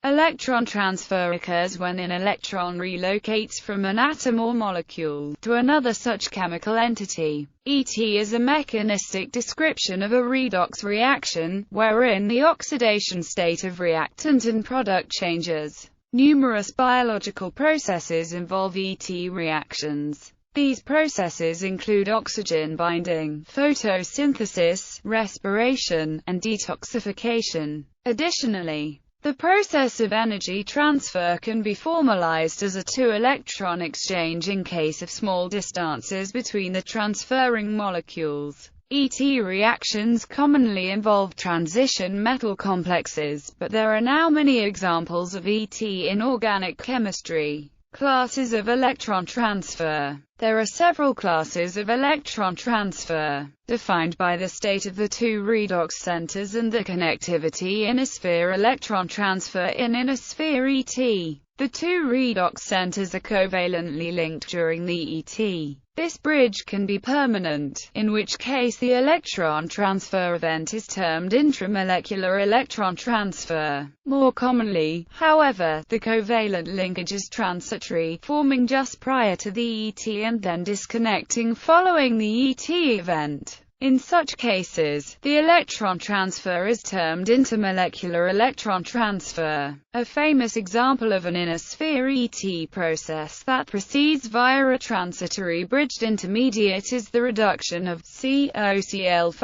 Electron transfer occurs when an electron relocates from an atom or molecule to another such chemical entity. ET is a mechanistic description of a redox reaction, wherein the oxidation state of reactant and product changes. Numerous biological processes involve ET reactions. These processes include oxygen binding, photosynthesis, respiration, and detoxification. Additionally, the process of energy transfer can be formalized as a two-electron exchange in case of small distances between the transferring molecules. ET reactions commonly involve transition metal complexes, but there are now many examples of ET in organic chemistry. Classes of electron transfer. There are several classes of electron transfer, defined by the state of the two redox centers and the connectivity inner sphere electron transfer in inner sphere ET. The two redox centers are covalently linked during the ET. This bridge can be permanent, in which case the electron transfer event is termed intramolecular electron transfer. More commonly, however, the covalent linkage is transitory, forming just prior to the ET and then disconnecting following the ET event. In such cases, the electron transfer is termed intermolecular electron transfer. A famous example of an inner sphere ET process that proceeds via a transitory bridged intermediate is the reduction of COCl5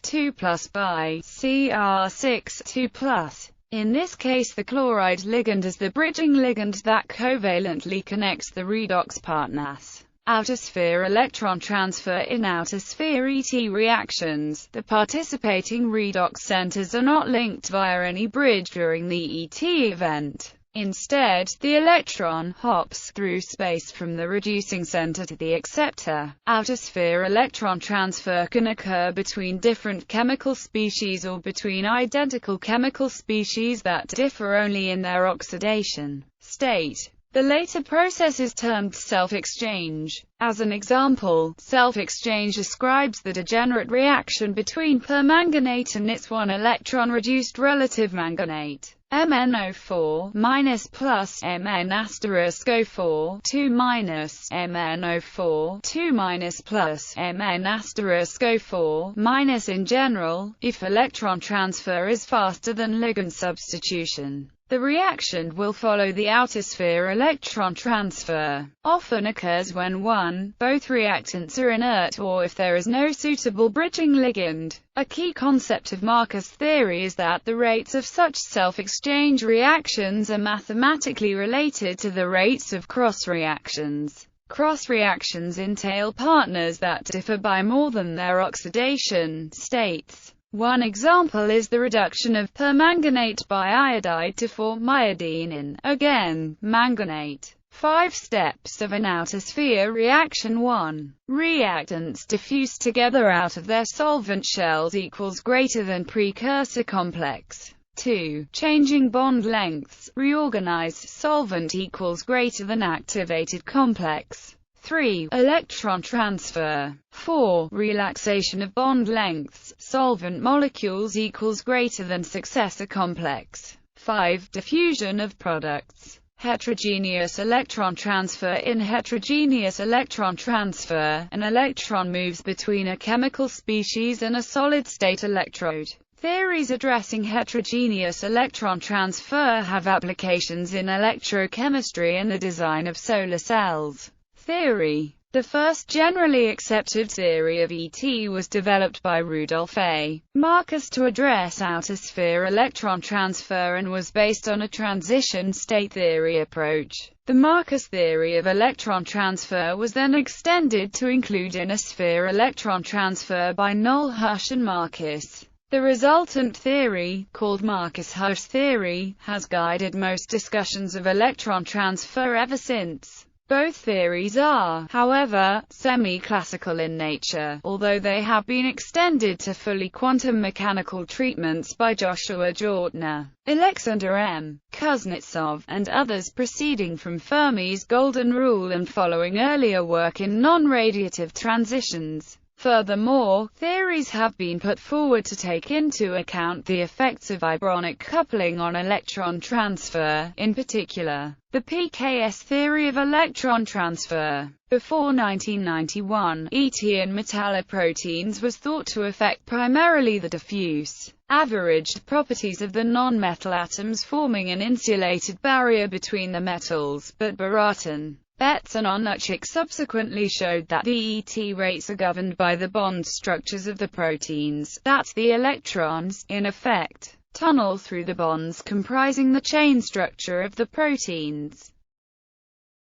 2+ by Cr6 2+. In this case, the chloride ligand is the bridging ligand that covalently connects the redox partners. Outer sphere electron transfer. In outer sphere ET reactions, the participating redox centers are not linked via any bridge during the ET event. Instead, the electron hops through space from the reducing center to the acceptor. Outer sphere electron transfer can occur between different chemical species or between identical chemical species that differ only in their oxidation state. The later process is termed self-exchange. As an example, self-exchange describes the degenerate reaction between permanganate and its one electron reduced relative manganate. MnO4 minus plus Mn asterisk O4 2 minus MnO4 2 minus plus Mn asterisk O4 minus. In general, if electron transfer is faster than ligand substitution, the reaction will follow the outer sphere electron transfer. Often occurs when both reactants are inert or if there is no suitable bridging ligand. A key concept of Marcus theory is that the rates of such self-exchange reactions are mathematically related to the rates of cross-reactions. Cross-reactions entail partners that differ by more than their oxidation states. One example is the reduction of permanganate by iodide to form iodine in, again, manganate. 5 steps of an outer sphere reaction. 1. Reactants diffuse together out of their solvent shells equals greater than precursor complex. 2. Changing bond lengths, reorganized solvent equals greater than activated complex. 3. Electron transfer. 4. Relaxation of bond lengths, solvent molecules equals greater than successor complex. 5. Diffusion of products. Heterogeneous electron transfer. In heterogeneous electron transfer, an electron moves between a chemical species and a solid-state electrode. Theories addressing heterogeneous electron transfer have applications in electrochemistry and the design of solar cells. Theory. The first generally accepted theory of ET was developed by Rudolf A. Marcus to address outer sphere electron transfer and was based on a transition state theory approach. The Marcus theory of electron transfer was then extended to include inner sphere electron transfer by Knoll-Hush and Marcus. The resultant theory, called Marcus-Hush theory, has guided most discussions of electron transfer ever since. Both theories are, however, semi-classical in nature, although they have been extended to fully quantum mechanical treatments by Joshua Jortner, Alexander M. Kuznetsov, and others proceeding from Fermi's Golden Rule and following earlier work in non-radiative transitions. Furthermore, theories have been put forward to take into account the effects of ionic coupling on electron transfer, in particular, the PKS theory of electron transfer. Before 1991, ET in metalloproteins was thought to affect primarily the diffuse, averaged properties of the non-metal atoms, forming an insulated barrier between the metals, but Baratin, Betts and Onuchik subsequently showed that the ET rates are governed by the bond structures of the proteins, that the electrons, in effect, tunnel through the bonds comprising the chain structure of the proteins.